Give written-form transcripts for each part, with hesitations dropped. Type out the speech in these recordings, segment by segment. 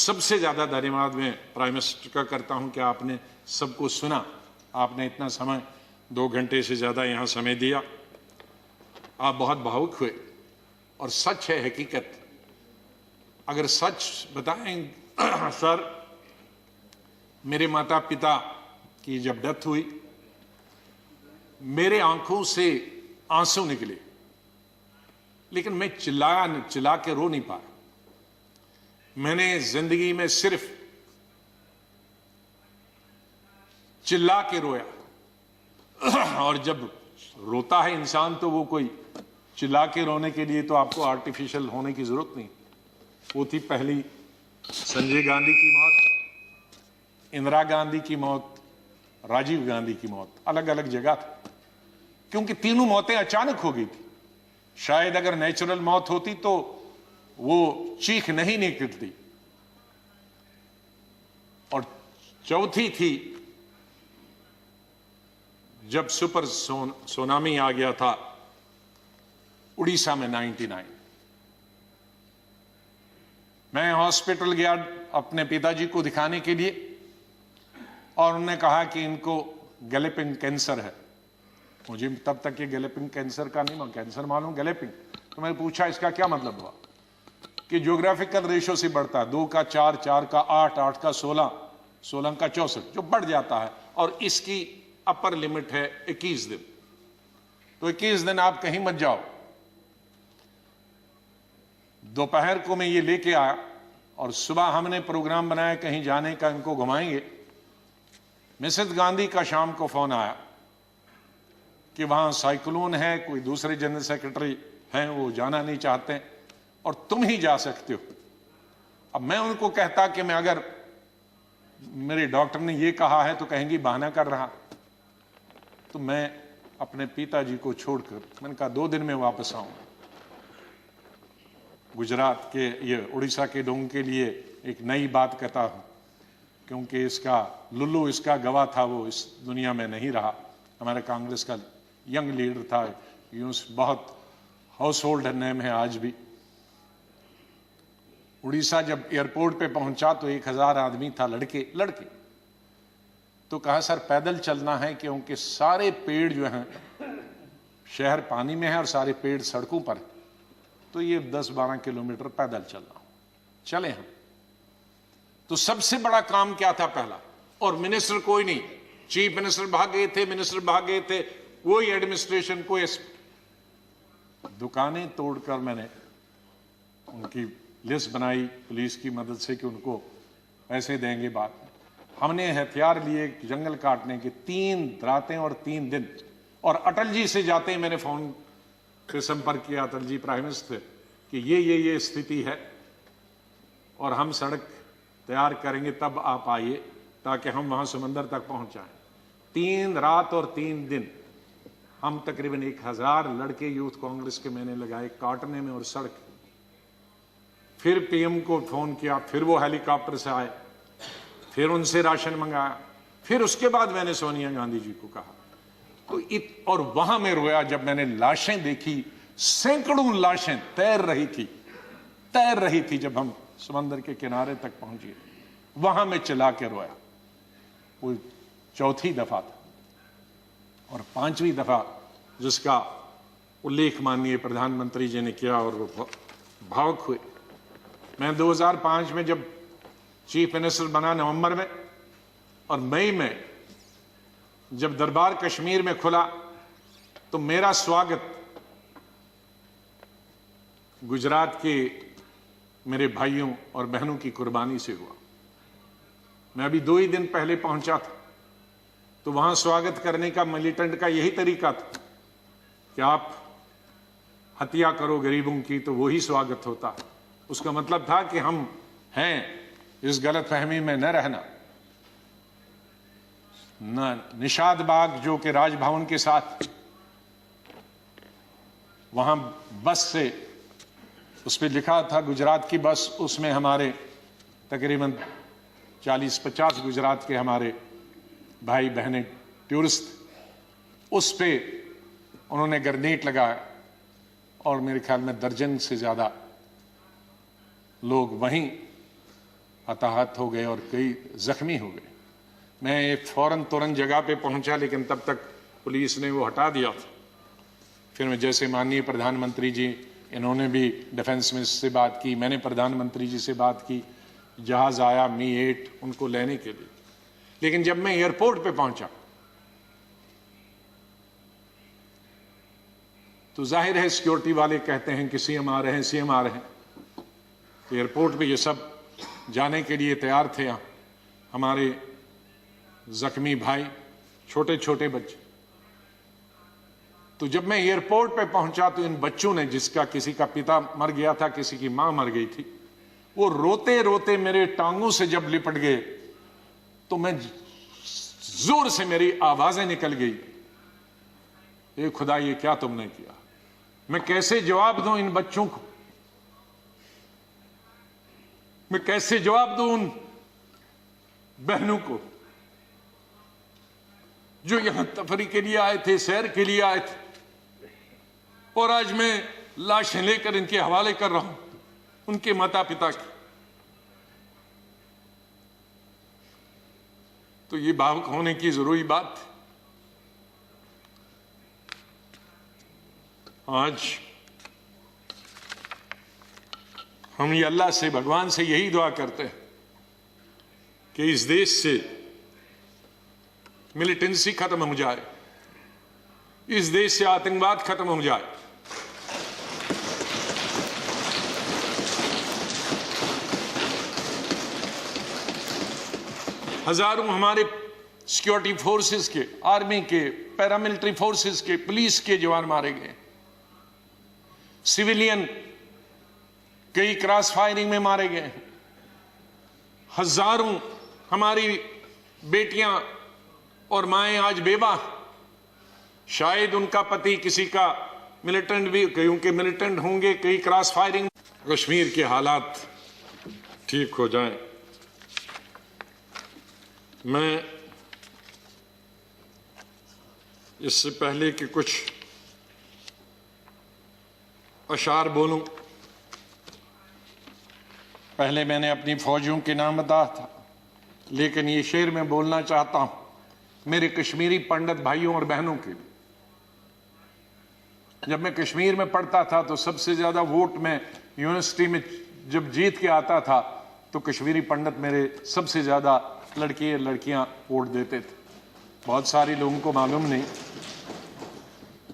सबसे ज्यादा धन्यवाद मैं प्राइम मिनिस्टर का करता हूं कि आपने सबको सुना, आपने इतना समय 2 घंटे से ज्यादा यहां समय दिया। आप बहुत भावुक हुए और सच है, हकीकत। अगर सच बताएं सर, मेरे माता पिता की जब डेथ हुई, मेरे आंखों से आंसू निकले, लेकिन मैं चिल्ला के रो नहीं पाया। मैंने जिंदगी में सिर्फ चिल्ला के रोया। और जब रोता है इंसान तो वो कोई चिल्ला के रोने के लिए तो आपको आर्टिफिशियल होने की जरूरत नहीं। वो थी पहली संजय गांधी की मौत, इंदिरा गांधी की मौत, राजीव गांधी की मौत। अलग अलग जगह था, क्योंकि तीनों मौतें अचानक हो गई थी। शायद अगर नेचुरल मौत होती तो वो चीख नहीं निकलती। और चौथी थी जब सुपर सुनामी आ गया था उड़ीसा में 99। मैं हॉस्पिटल गया अपने पिताजी को दिखाने के लिए, और उन्होंने कहा कि इनको गैलेपिंग कैंसर है। मुझे तब तक ये गैलेपिंग कैंसर का नहीं, कैंसर मालूम, गैलेपिंग। तो मैंने पूछा इसका क्या मतलब हुआ, कि ज्योग्राफिकल रेशो से बढ़ता है, 2 का 4, 4 का 8, 8 का 16, 16 का 64, जो बढ़ जाता है। और इसकी अपर लिमिट है 21 दिन। तो 21 दिन आप कहीं मत जाओ। दोपहर को मैं ये लेके आया और सुबह हमने प्रोग्राम बनाया कहीं जाने का, इनको घुमाएंगे। मिसेस गांधी का शाम को फोन आया कि वहां साइक्लोन है, कोई दूसरे जनरल सेक्रेटरी हैं वो जाना नहीं चाहते और तुम ही जा सकते हो। अब मैं उनको कहता कि मैं, अगर मेरे डॉक्टर ने ये कहा है तो कहेंगी बहाना कर रहा। तो मैं अपने पिताजी को छोड़कर, मैंने कहा 2 दिन में वापस आऊंगा। गुजरात के, ये उड़ीसा के लोगों के लिए एक नई बात कहता हूं, क्योंकि इसका लुल्लू, इसका गवाह था, वो इस दुनिया में नहीं रहा। हमारे कांग्रेस का यंग लीडर था, यूं बहुत हाउस होल्ड नेम है आज भी। उड़ीसा जब एयरपोर्ट पे पहुंचा तो 1000 आदमी था, लड़के। तो कहा सर पैदल चलना है, क्योंकि सारे पेड़ जो हैं, शहर पानी में है और सारे पेड़ सड़कों पर है, तो ये 10-12 किलोमीटर पैदल चलना। चले हम। तो सबसे बड़ा काम क्या था पहला, और मिनिस्टर कोई नहीं, चीफ मिनिस्टर भाग गए थे, मिनिस्टर भाग गए थे, कोई एडमिनिस्ट्रेशन, कोई दुकानें तोड़कर मैंने उनकी लिस्ट बनाई पुलिस की मदद से कि उनको पैसे देंगे बाद में। हमने हथियार लिए जंगल काटने के, 3 रातें और 3 दिन। और अटल जी से जाते ही मैंने फोन पे संपर्क किया, अटल जी प्राइम मिनिस्टर, कि ये स्थिति है और हम सड़क तैयार करेंगे, तब आप आइए ताकि हम वहां समंदर तक पहुंच जाएं। 3 रात और 3 दिन हम तकरीबन 1000 लड़के यूथ कांग्रेस के मैंने लगाए काटने में और सड़क। फिर पीएम को फोन किया, फिर वो हेलीकॉप्टर से आए, फिर उनसे राशन मंगाया, फिर उसके बाद मैंने सोनिया गांधी जी को कहा। तो और वहां मैं रोया जब मैंने लाशें देखी, सैकड़ों लाशें तैर रही थी जब हम समंदर के किनारे तक पहुंचे। वहां मैं चिल्ला के रोया। वो 4थी दफा था। और 5वीं दफा जिसका उल्लेख माननीय प्रधानमंत्री जी ने किया और वो भावुक हुए। मैं 2005 में जब चीफ मिनिस्टर बना नवंबर में, और मई में जब दरबार कश्मीर में खुला, तो मेरा स्वागत गुजरात के मेरे भाइयों और बहनों की कुर्बानी से हुआ। मैं अभी 2 ही दिन पहले पहुंचा था, तो वहां स्वागत करने का मिलिटेंट का यही तरीका था कि आप हत्या करो गरीबों की तो वही स्वागत होता। उसका मतलब था कि हम हैं, इस गलतफहमी में न रहना। निषाद बाग जो कि राजभवन के साथ, वहां बस से, उस पर लिखा था गुजरात की बस, उसमें हमारे तकरीबन 40-50 गुजरात के हमारे भाई बहनें टूरिस्ट, उस पे उन्होंने ग्रेनेड लगाया और मेरे ख्याल में दर्जन से ज्यादा लोग वहीं हताहत हो गए और कई जख्मी हो गए। मैं फौरन तुरंत जगह पे पहुंचा, लेकिन तब तक पुलिस ने वो हटा दिया था। फिर मैं जैसे माननीय प्रधानमंत्री जी, इन्होंने भी डिफेंस मिनिस्टर से बात की, मैंने प्रधानमंत्री जी से बात की, जहाज आया मी-8 उनको लेने के लिए। लेकिन जब मैं एयरपोर्ट पे पहुंचा तो जाहिर है सिक्योरिटी वाले कहते हैं कि सीएम आ रहे हैं, सीएम आ रहे हैं। एयरपोर्ट पे ये सब जाने के लिए तैयार थे। हमारे जख्मी भाई, छोटे छोटे बच्चे। तो जब मैं एयरपोर्ट पे पहुंचा तो इन बच्चों ने, जिसका किसी का पिता मर गया था, किसी की मां मर गई थी, वो रोते रोते मेरे टांगों से जब लिपट गए तो मैं जोर से, मेरी आवाजें निकल गई, ए खुदा ये क्या तुमने किया। मैं कैसे जवाब दूं इन बच्चों को, मैं कैसे जवाब दूं उन बहनों को जो यहां तफरी के लिए आए थे, सैर के लिए आए थे, और आज मैं लाशें लेकर इनके हवाले कर रहा हूं उनके माता पिता की। तो ये भावुक होने की जरूरी बात है। आज हम ये अल्लाह से, भगवान से यही दुआ करते हैं कि इस देश से मिलिटेंसी खत्म हो जाए, इस देश से आतंकवाद खत्म हो जाए। हजारों हमारे सिक्योरिटी फोर्सेस के, आर्मी के, पैरामिलिट्री फोर्सेस के, पुलिस के जवान मारे गए। सिविलियन कई क्रॉस फायरिंग में मारे गए। हजारों हमारी बेटियां और माएं आज बेवा, शायद उनका पति किसी का मिलिटेंट भी, कईयों के मिलिटेंट होंगे, कई क्रॉस फायरिंग। कश्मीर के हालात ठीक हो जाएं। मैं इससे पहले कि कुछ अशार बोलूं, पहले मैंने अपनी फौजियों के नाम बताया था, लेकिन ये शेर मैं बोलना चाहता हूं मेरे कश्मीरी पंडित भाइयों और बहनों के लिए। जब मैं कश्मीर में पढ़ता था तो सबसे ज्यादा वोट में यूनिवर्सिटी में जब जीत के आता था तो कश्मीरी पंडित मेरे सबसे ज्यादा लड़के लड़कियां वोट देते थे। बहुत सारे लोगों को मालूम नहीं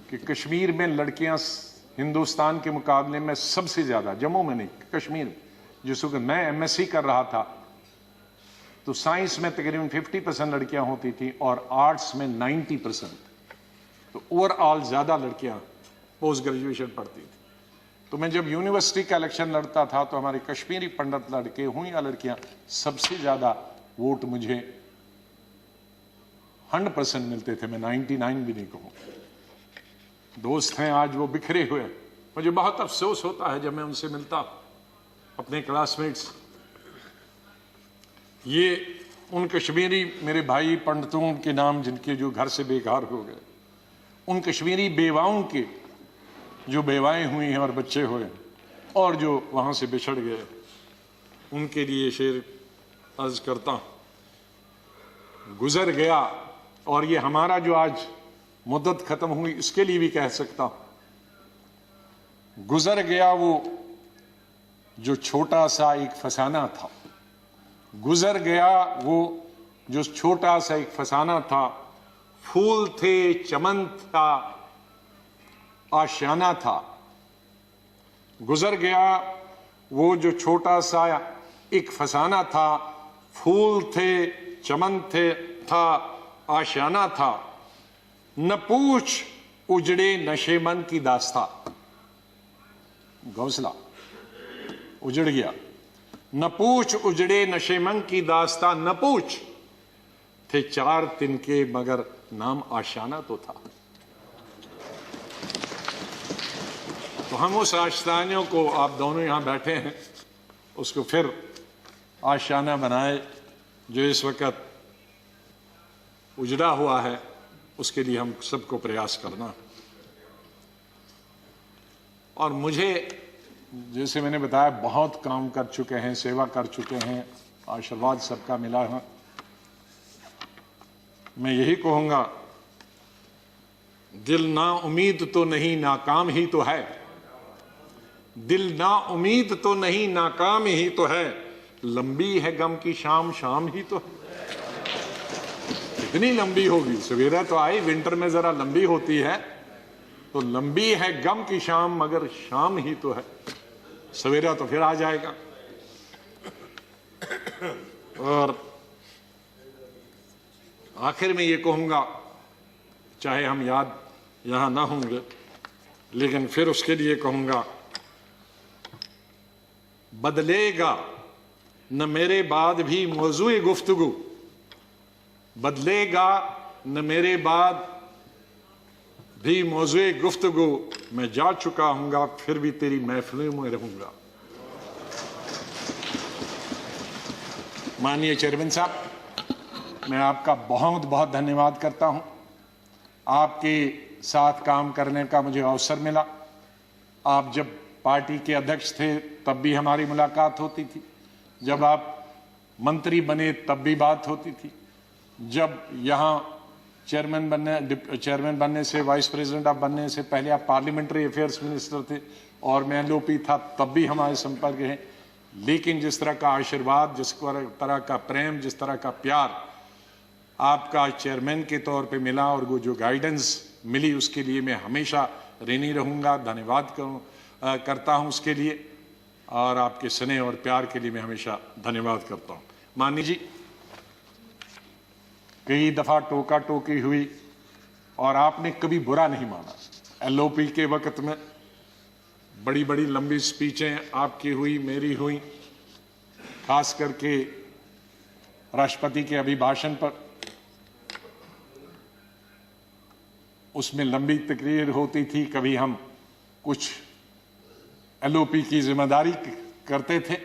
कि कश्मीर में लड़कियां हिंदुस्तान के मुकाबले में सबसे ज्यादा, जम्मू में नहीं, कश्मीर में। जिस वक्त मैं एमएससी कर रहा था तो साइंस में तकरीबन 50% लड़कियां होती थी और आर्ट्स में 90%। तो ओवरऑल ज्यादा लड़कियां पोस्ट ग्रेजुएशन पढ़ती थी। तो मैं जब यूनिवर्सिटी का इलेक्शन लड़ता था तो हमारे कश्मीरी पंडित लड़के हों या लड़कियां, सबसे ज्यादा वोट मुझे 100% मिलते थे। मैं 99 भी नहीं कहूं। दोस्त हैं आज वो बिखरे हुए। मुझे बहुत अफसोस होता है जब मैं उनसे मिलता, अपने क्लासमेट्स। ये उन कश्मीरी मेरे भाई पंडितों के नाम जिनके जो घर से बेकार हो गए, उन कश्मीरी बेवाओं के जो बेवाएं हुई हैं और बच्चे हुए और जो वहां से बिछड़ गए, उनके लिए शेर अर्ज करता हूं। गुजर गया, और ये हमारा जो आज मुद्दत खत्म हुई इसके लिए भी कह सकता हूं, गुजर गया वो जो छोटा सा एक फसाना था। गुजर गया वो जो छोटा सा एक फसाना था। फूल थे, चमन था, आशियाना था। गुजर गया वो जो छोटा सा एक फसाना था। फूल थे, चमन थे, था, आशियाना था। न पूछ उजड़े नशे मन की दास्ता। घोंसला उजड़ गया। न पूछ उजड़े नशे मन की दास्ता। न पूछ थे 4 तिनके मगर नाम आशियाना तो था। तो हम उस आशियाने को, आप दोनों यहां बैठे हैं, उसको फिर आशियाना बनाए जो इस वक्त उजड़ा हुआ है। उसके लिए हम सबको प्रयास करना। और मुझे, जैसे मैंने बताया, बहुत काम कर चुके हैं, सेवा कर चुके हैं, आशीर्वाद सबका मिला है। मैं यही कहूँगा, दिल ना उम्मीद तो नहीं नाकाम ही तो है, दिल ना उम्मीद तो नहीं नाकाम ही तो है, लंबी है गम की शाम शाम ही तो है। कितनी लंबी होगी, सवेरा तो आई, विंटर में जरा लंबी होती है, तो लंबी है गम की शाम मगर शाम ही तो है, सवेरा तो फिर आ जाएगा। और आखिर में ये कहूंगा, चाहे हम याद यहां ना होंगे, लेकिन फिर उसके लिए कहूंगा, बदलेगा न मेरे बाद भी मौजूए गुफ्तगू, बदलेगा न मेरे बाद भी मौजूए गुफ्तगू, मैं जा चुका हूंगा फिर भी तेरी महफिलों में रहूंगा। माननीय चेयरमैन साहब, मैं आपका बहुत बहुत धन्यवाद करता हूं। आपके साथ काम करने का मुझे अवसर मिला। आप जब पार्टी के अध्यक्ष थे तब भी हमारी मुलाकात होती थी, जब आप मंत्री बने तब भी बात होती थी, जब यहाँ चेयरमैन बनने से, वाइस प्रेसिडेंट आप बनने से पहले आप पार्लियामेंट्री अफेयर्स मिनिस्टर थे और मैं एलओपी था, तब भी हमारे संपर्क है। लेकिन जिस तरह का आशीर्वाद, जिस तरह का प्रेम, जिस तरह का प्यार आपका चेयरमैन के तौर पे मिला और वो जो गाइडेंस मिली, उसके लिए मैं हमेशा ऋणी रहूंगा, धन्यवाद करता हूं उसके लिए, और आपके स्नेह और प्यार के लिए मैं हमेशा धन्यवाद करता हूं। माननीय जी, कई दफा टोका टोकी हुई और आपने कभी बुरा नहीं माना। एलओपी के वक्त में बड़ी बड़ी लंबी स्पीचें आपकी हुई, मेरी हुई, खास करके राष्ट्रपति के अभिभाषण पर, उसमें लंबी तकरीर होती थी। कभी हम कुछ एलओपी की जिम्मेदारी करते थे,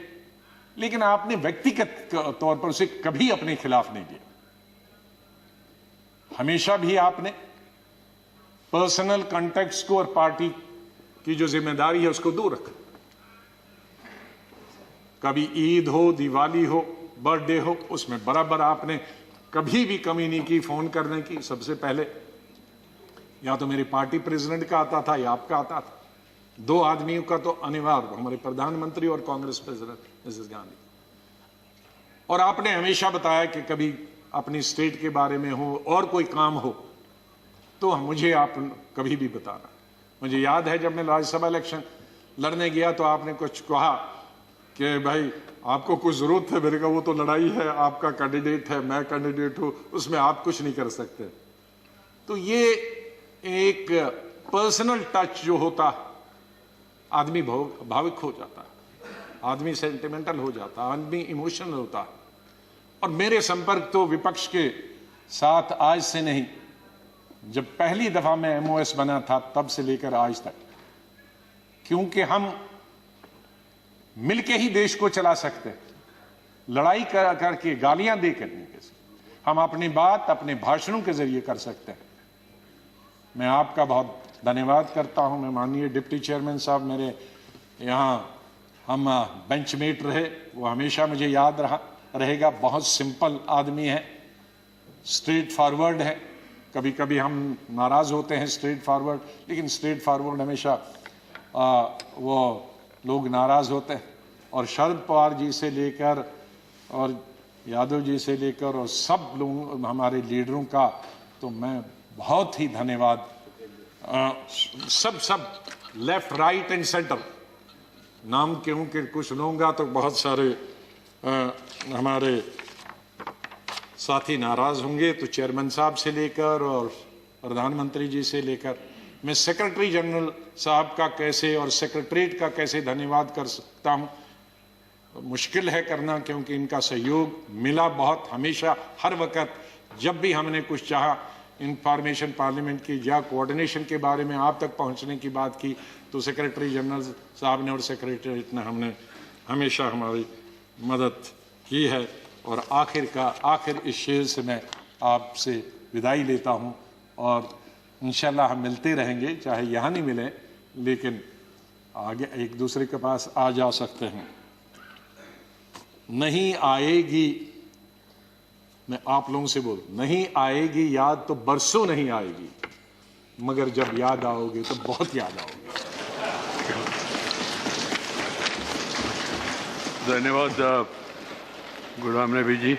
लेकिन आपने व्यक्तिगत तौर पर उसे कभी अपने खिलाफ नहीं लिया। हमेशा भी आपने पर्सनल कॉन्टेक्ट्स को और पार्टी की जो जिम्मेदारी है उसको दूर रखा। कभी ईद हो, दिवाली हो, बर्थडे हो, उसमें बराबर आपने कभी भी कमी नहीं की फोन करने की। सबसे पहले या तो मेरे पार्टी प्रेसिडेंट का आता था या आपका आता था। दो आदमियों का तो अनिवार्य, हमारे प्रधानमंत्री और कांग्रेस प्रेसिडेंट मिसेस गांधी। और आपने हमेशा बताया कि कभी अपनी स्टेट के बारे में हो और कोई काम हो तो मुझे आप कभी भी बताना। मुझे याद है जब मैं राज्यसभा इलेक्शन लड़ने गया तो आपने कुछ कहा कि भाई आपको कुछ जरूरत है, मेरे का वो तो लड़ाई है, आपका कैंडिडेट है, मैं कैंडिडेट हूं, उसमें आप कुछ नहीं कर सकते। तो ये एक पर्सनल टच जो होता, आदमी भावुक हो जाता, आदमी सेंटिमेंटल हो जाता, आदमी इमोशनल होता। और मेरे संपर्क तो विपक्ष के साथ आज से नहीं, जब पहली दफा मैं एमओएस बना था तब से लेकर आज तक, क्योंकि हम मिलके ही देश को चला सकते हैं, लड़ाई करके, गालियां देकर नहीं। हम अपनी बात अपने भाषणों के जरिए कर सकते हैं। मैं आपका बहुत धन्यवाद करता हूं। मैं माननीय डिप्टी चेयरमैन साहब, मेरे यहाँ हम बेंचमेट रहे, वो हमेशा मुझे याद रहेगा। बहुत सिंपल आदमी है, स्ट्रेट फॉरवर्ड है। कभी कभी हम नाराज होते हैं स्ट्रेट फॉरवर्ड, लेकिन स्ट्रेट फॉरवर्ड हमेशा वो लोग नाराज होते हैं। और शरद पवार जी से लेकर और यादव जी से लेकर और सब लोग हमारे लीडरों का तो मैं बहुत ही धन्यवाद, सब लेफ्ट राइट एंड सेंटर, नाम क्योंकि कुछ लूंगा तो बहुत सारे हमारे साथी नाराज होंगे, तो चेयरमैन साहब से लेकर और प्रधानमंत्री जी से लेकर मैं सेक्रेटरी जनरल साहब का कैसे और सेक्रेटरीट का कैसे धन्यवाद कर सकता हूं, मुश्किल है करना, क्योंकि इनका सहयोग मिला बहुत हमेशा, हर वक्त जब भी हमने कुछ चाहा इंफॉर्मेशन पार्लियामेंट की या कोऑर्डिनेशन के बारे में आप तक पहुंचने की बात की, तो सेक्रेटरी जनरल साहब ने और सेक्रेटरीट ने हमने हमेशा हमारी मदद की है। और आखिर इस शेर से मैं आपसे विदाई लेता हूं, और इंशाल्लाह हम मिलते रहेंगे, चाहे यहाँ नहीं मिले लेकिन आगे एक दूसरे के पास आ जा सकते हैं। नहीं आएगी, मैं आप लोगों से बोल, नहीं आएगी याद तो बरसों नहीं आएगी, मगर जब याद आओगे तो बहुत याद आओगे। धन्यवाद गुलाम नबी जी।